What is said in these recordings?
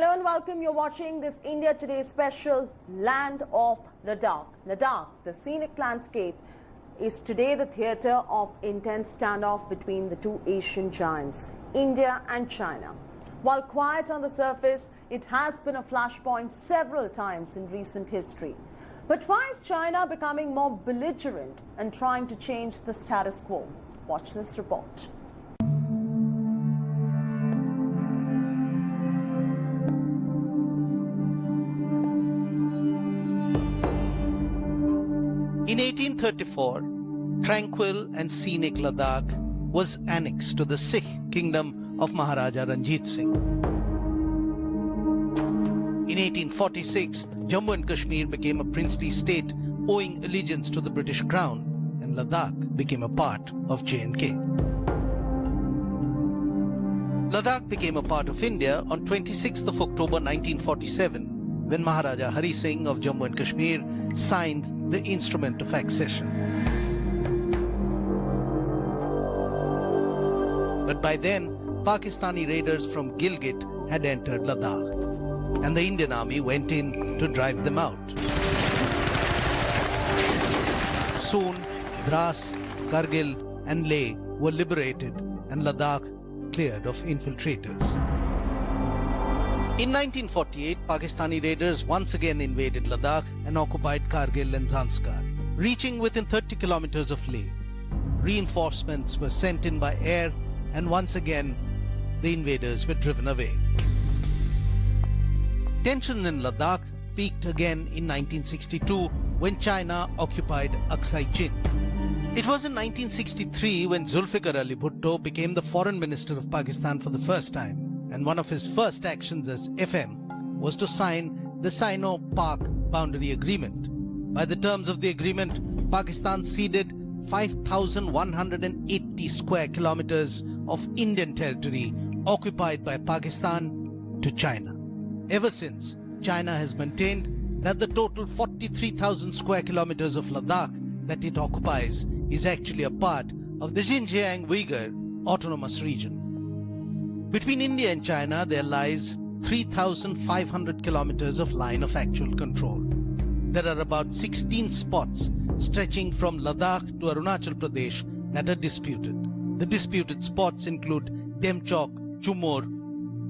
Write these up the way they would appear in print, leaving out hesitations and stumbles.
Hello and welcome. You're watching this India Today special, Land of Ladakh. Ladakh, the scenic landscape, is today the theatre of intense standoff between the two Asian giants, India and China. While quiet on the surface, it has been a flashpoint several times in recent history. But why is China becoming more belligerent and trying to change the status quo? Watch this report. In 1834, tranquil and scenic Ladakh was annexed to the Sikh kingdom of Maharaja Ranjit Singh. In 1846, Jammu and Kashmir became a princely state owing allegiance to the British Crown, and Ladakh became a part of J&K. Ladakh became a part of India on 26th of October 1947, when Maharaja Hari Singh of Jammu and Kashmir signed the instrument of accession. But by then, Pakistani raiders from Gilgit had entered Ladakh, and the Indian army went in to drive them out. Soon, Dras, Kargil and Leh were liberated and Ladakh cleared of infiltrators. In 1948, Pakistani raiders once again invaded Ladakh and occupied Kargil and Zanskar, reaching within 30 kilometers of Leh. Reinforcements were sent in by air, and once again, the invaders were driven away. Tensions in Ladakh peaked again in 1962 when China occupied Aksai Chin. It was in 1963 when Zulfikar Ali Bhutto became the foreign minister of Pakistan for the first time, and one of his first actions as FM was to sign the Sino-Pak Boundary Agreement. By the terms of the agreement, Pakistan ceded 5,180 square kilometers of Indian territory occupied by Pakistan to China. Ever since, China has maintained that the total 43,000 square kilometers of Ladakh that it occupies is actually a part of the Xinjiang Uyghur Autonomous Region. Between India and China, there lies 3,500 kilometers of line of actual control. There are about 16 spots stretching from Ladakh to Arunachal Pradesh that are disputed. The disputed spots include Demchok, Chumor,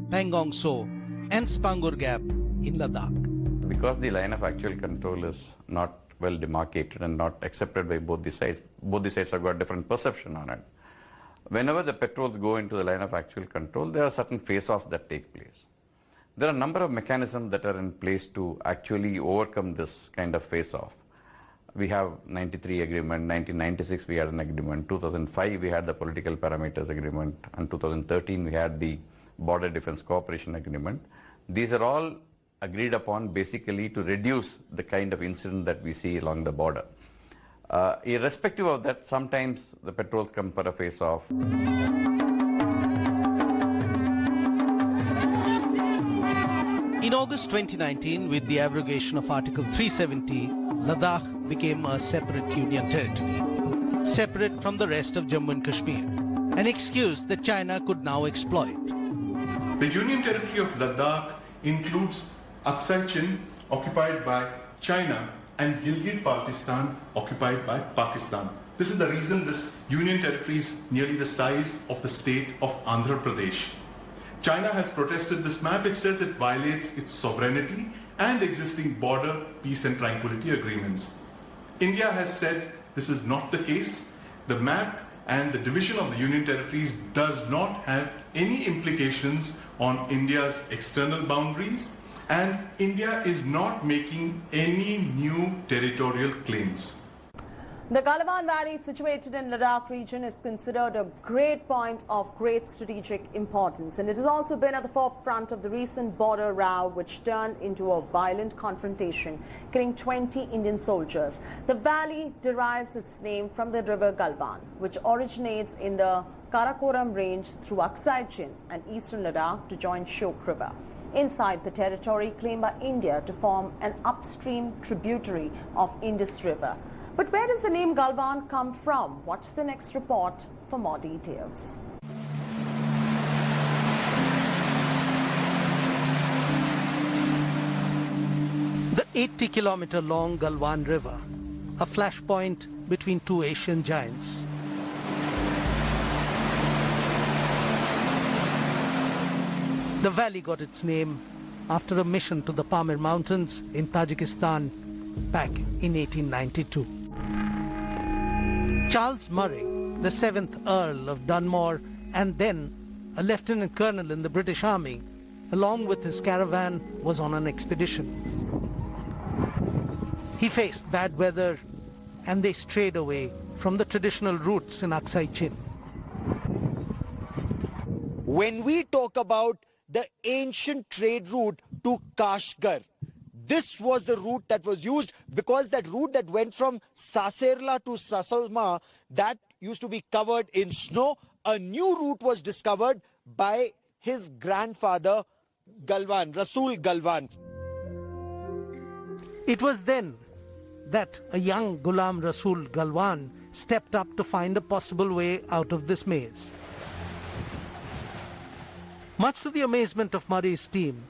Pangong So, and Spangur Gap in Ladakh. Because the line of actual control is not well demarcated and not accepted by both the sides have got different perception on it. Whenever the patrols go into the line of actual control, there are certain face-offs that take place. There are a number of mechanisms that are in place to actually overcome this kind of face-off. We have 93 agreement, 1996 we had an agreement, 2005 we had the political parameters agreement, and 2013 we had the border defense cooperation agreement. These are all agreed upon basically to reduce the kind of incident that we see along the border. Irrespective of that, sometimes the patrols come for a face-off. In August 2019, with the abrogation of Article 370, Ladakh became a separate union territory, separate from the rest of Jammu and Kashmir, an excuse that China could now exploit. The union territory of Ladakh includes Aksai Chin, occupied by China, and Gilgit-Baltistan, occupied by Pakistan. This is the reason this union territory is nearly the size of the state of Andhra Pradesh. China has protested this map. It says it violates its sovereignty and existing border, peace and tranquility agreements. India has said this is not the case. The map and the division of the union territories does not have any implications on India's external boundaries, and India is not making any new territorial claims. The Galwan Valley, situated in Ladakh region, is considered a great point of great strategic importance, and it has also been at the forefront of the recent border row which turned into a violent confrontation, killing 20 Indian soldiers. The valley derives its name from the river Galwan, which originates in the Karakoram range through Aksai Chin and eastern Ladakh to join Shyok River inside the territory claimed by India to form an upstream tributary of Indus River. But where does the name Galwan come from? Watch the next report for more details. 80-kilometer long Galwan River, a flashpoint between two Asian giants. The valley got its name after a mission to the Pamir Mountains in Tajikistan back in 1892. Charles Murray, the 7th Earl of Dunmore and then a lieutenant colonel in the British Army, along with his caravan, was on an expedition. He faced bad weather and they strayed away from the traditional routes in Aksai Chin. When we talk about the ancient trade route to Kashgar, this was the route that was used, because that route that went from Saserla to Sasalma, that used to be covered in snow. A new route was discovered by his grandfather, Galwan, Rasul Galwan. It was then that a young Ghulam Rasul Galwan stepped up to find a possible way out of this maze. Much to the amazement of Murray's team,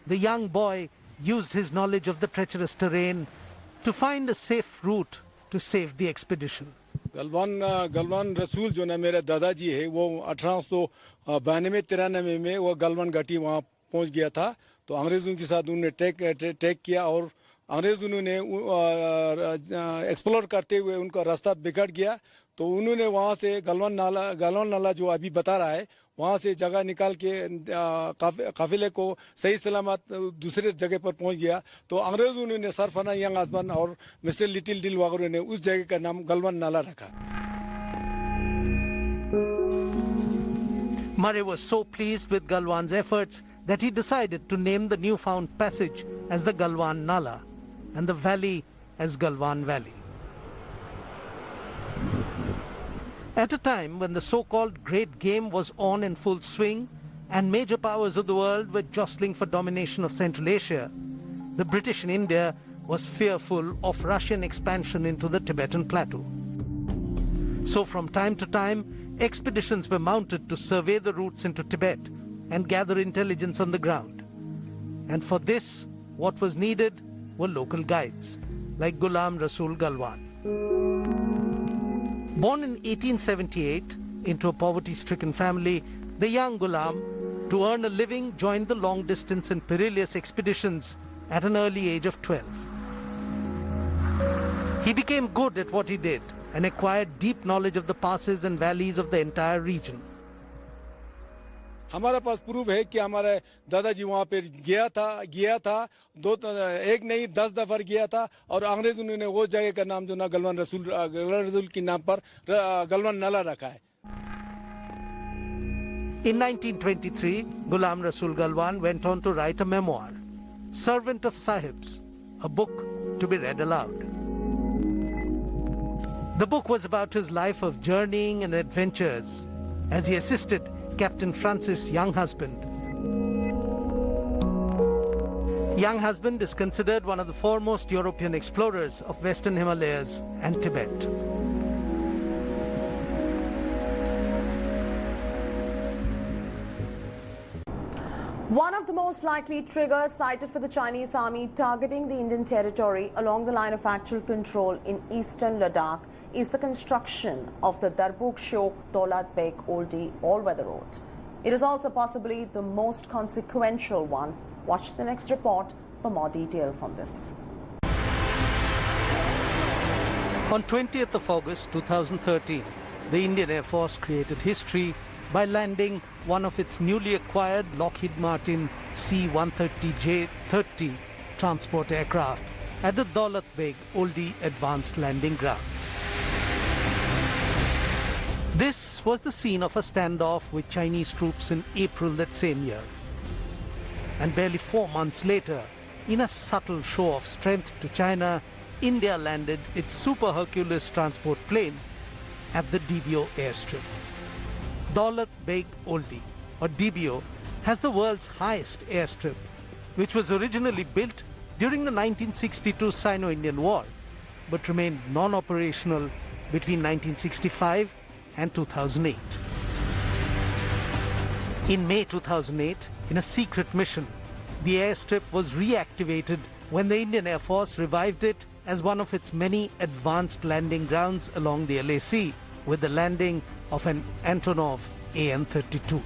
the young boy used his knowledge of the treacherous terrain to find a safe route to save the expedition. Galwan रसूल जो ना मेरा दादाजी है वो 1892-93 में वो गलवान घाटी वहाँ पहुँच गया था। तो अंग्रेज़ों के साथ उन्होंने टेक किया और अंग्रेज़ों ने एक्सप्लोर करते हुए उनका रास्ता बिगड़ गया। तो उन्होंने वहाँ से गलवान नाला जो अभी बता रहा है, वहाँ से जगह निकाल के काफिले को सही सलामत दूसरे जगह पर पहुँच गया। तो अंग्रेज़ों ने सरफाना यंग आसमान और मिस्टर लिटिल डिल वगैरह ने उस जगह का नाम गलवान नाला रखा। Murray was so pleased with Galwan's efforts that he decided to name the newfound passage as the Galwan Nala and the valley as Galwan Valley. At a time when the so-called great game was on in full swing and major powers of the world were jostling for domination of Central Asia, the British in India was fearful of Russian expansion into the Tibetan plateau. So from time to time, expeditions were mounted to survey the routes into Tibet and gather intelligence on the ground. And for this, what was needed were local guides, like Ghulam Rasul Galwan. Born in 1878 into a poverty-stricken family, the young Ghulam, to earn a living, joined the long-distance and perilous expeditions at an early age of 12. He became good at what he did and acquired deep knowledge of the passes and valleys of the entire region. हमारे पास proof है कि हमारे दादाजी वहाँ पे गया था एक नहीं 10 दफा गया था और अंग्रेजों ने वो जगह का नाम जो ना गलवान रसूल के नाम पर गलवान नाला रखा है। In 1923, Ghulam Rasul Galwan went on to write a memoir, Servant of Sahibs, a book to be read aloud. The book was about his life of journeying and adventures as he assisted Captain Francis Younghusband. Younghusband is considered one of the foremost European explorers of Western Himalayas and Tibet. One of the most likely triggers cited for the Chinese army targeting the Indian territory along the line of actual control in eastern Ladakh is the construction of the Darbuk Shok Daulat Beg Oldie all-weather road. It is also possibly the most consequential one. Watch the next report for more details on this. On 20th of August 2013, the Indian Air Force created history by landing one of its newly acquired Lockheed Martin C-130J-30 transport aircraft at the Daulat Beg Oldie Advanced Landing Grounds. This was the scene of a standoff with Chinese troops in April that same year. And barely 4 months later, in a subtle show of strength to China, India landed its Super Hercules transport plane at the DBO airstrip. Daulat Beg Oldie, or DBO, has the world's highest airstrip, which was originally built during the 1962 Sino-Indian War, but remained non-operational between 1965 and 2008. In May 2008, in a secret mission, the airstrip was reactivated when the Indian Air Force revived it as one of its many advanced landing grounds along the LAC with the landing of an Antonov AN-32.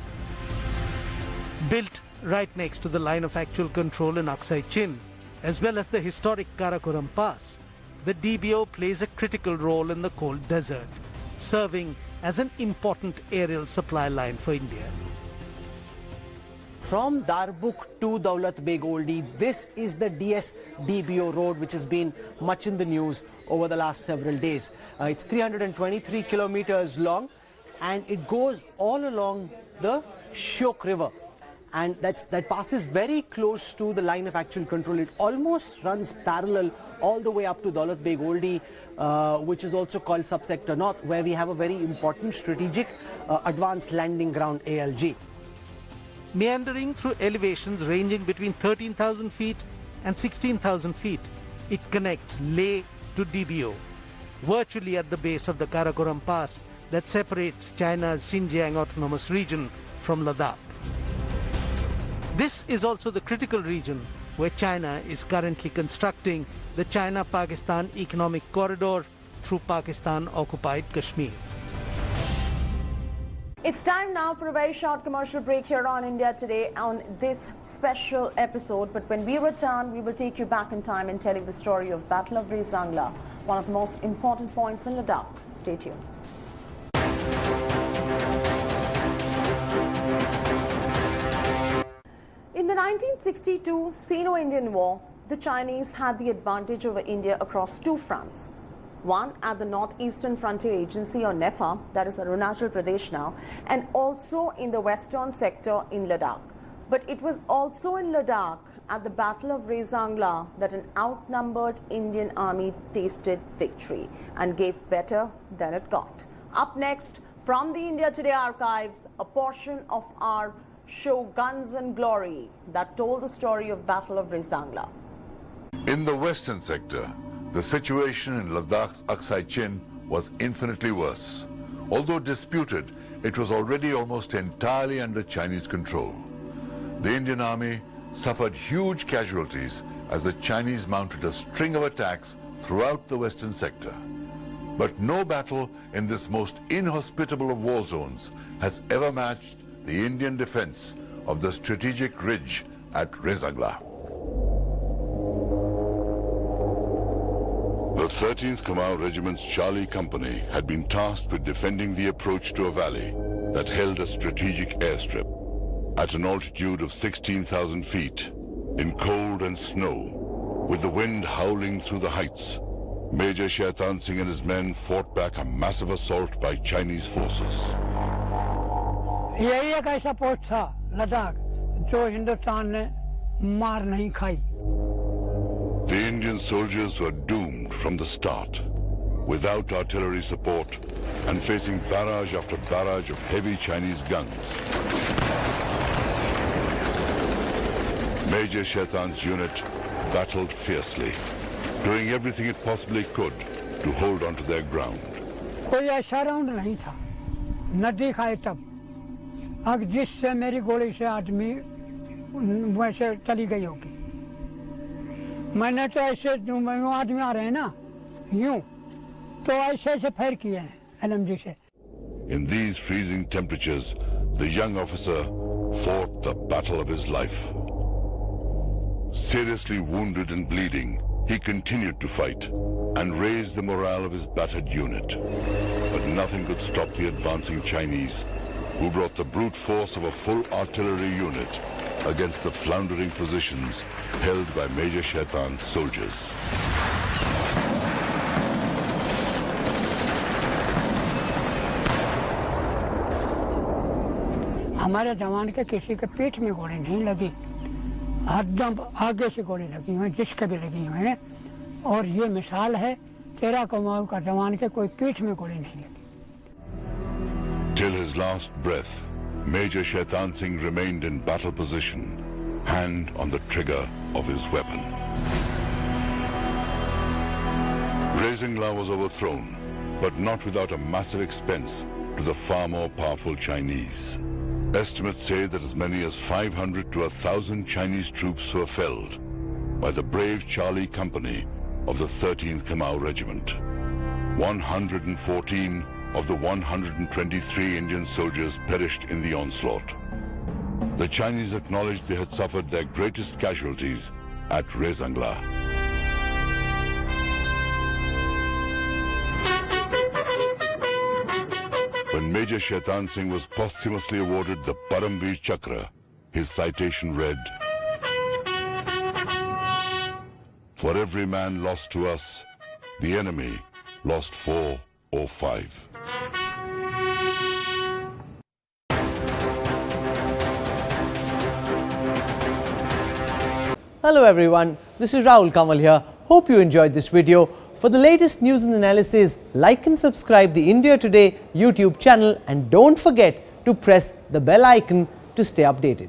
Built right next to the line of actual control in Aksai Chin, as well as the historic Karakoram Pass, the DBO plays a critical role in the cold desert, serving as an important aerial supply line for India. From Darbuk to Daulat Beg Oldi, this is the DS-DBO road which has been much in the news over the last several days. It's 323 kilometers long and it goes all along the Shyok River. And that passes very close to the line of actual control. It almost runs parallel all the way up to Daulat Beg Oldi, which is also called Subsector North, where we have a very important strategic advanced landing ground, ALG. Meandering through elevations ranging between 13,000 feet and 16,000 feet, it connects Leh to DBO, virtually at the base of the Karakoram Pass that separates China's Xinjiang Autonomous Region from Ladakh. This is also the critical region where China is currently constructing the China-Pakistan Economic Corridor through Pakistan-occupied Kashmir. It's time now for a very short commercial break here on India Today on this special episode. But when we return, we will take you back in time and tell you the story of Battle of Rozana, one of the most important points in Ladakh. Stay tuned. In the 1962 Sino-Indian War, the Chinese had the advantage over India across two fronts. One at the Northeastern Frontier Agency, or NEFA, that is Arunachal Pradesh now, and also in the western sector in Ladakh. But it was also in Ladakh at the Battle of Rozana that an outnumbered Indian army tasted victory and gave better than it got. Up next, from the India Today archives, a portion of our show Guns and Glory that told the story of Battle of Rozana. In the western sector, the situation in Ladakh's Aksai Chin was infinitely worse. Although disputed, it was already almost entirely under Chinese control. The Indian army suffered huge casualties as the Chinese mounted a string of attacks throughout the western sector. But no battle in this most inhospitable of war zones has ever matched the Indian defense of the strategic ridge at Rozana. The 13th Kamau Regiment's Charlie Company had been tasked with defending the approach to a valley that held a strategic airstrip. At an altitude of 16,000 feet, in cold and snow, with the wind howling through the heights, Major Shaitan Singh and his men fought back a massive assault by Chinese forces. यही एक ऐसा post था लद्दाख जो हिंदुस्तान ने मार नहीं खाई. The Indian soldiers were doomed from the start, without artillery support and facing barrage after barrage of heavy Chinese guns. Major Shaitan's unit battled fiercely, doing everything it possibly could to hold on to their ground. कोई ऐसा round नहीं था, नदी खाए तब. अब जिससे मेरी गोली से आदमी वैसे चली गई होगी. मैंने तो ऐसे आदमी आ रहे हैं ना यूं तो ऐसे से फायर किए हैं LMG से. In these freezing temperatures, the young officer fought the battle of his life. Seriously wounded and bleeding, he continued to fight and raised the morale of his battered unit. But nothing could stop the advancing Chinese, who brought the brute force of a full artillery unit against the floundering positions held by Major Shaitan's soldiers. हमारे जवान के किसी के पीठ में गोली नहीं लगी, एकदम आगे से गोली लगी हुई जिसके भी लगी हुई है. और ये मिसाल है 13 कमाऊ का जवान के कोई पीठ में गोली नहीं लगी. Till his last breath, Major Shaitan Singh remained in battle position, hand on the trigger of his weapon. Rozana was overthrown, but not without a massive expense to the far more powerful Chinese. Estimates say that as many as 500 to 1,000 Chinese troops were felled. by the brave Charlie Company of the 13th Kamau Regiment. 114 of the 123 Indian soldiers perished in the onslaught. The Chinese acknowledged they had suffered their greatest casualties at Rozana. When Major Shaitan Singh was posthumously awarded the Paramveer Chakra, his citation read, "For every man lost to us, the enemy lost 4 or 5. Hello everyone, this is Rahul Kamal here. Hope you enjoyed this video. For the latest news and analysis, like and subscribe the India Today YouTube channel and don't forget to press the bell icon to stay updated.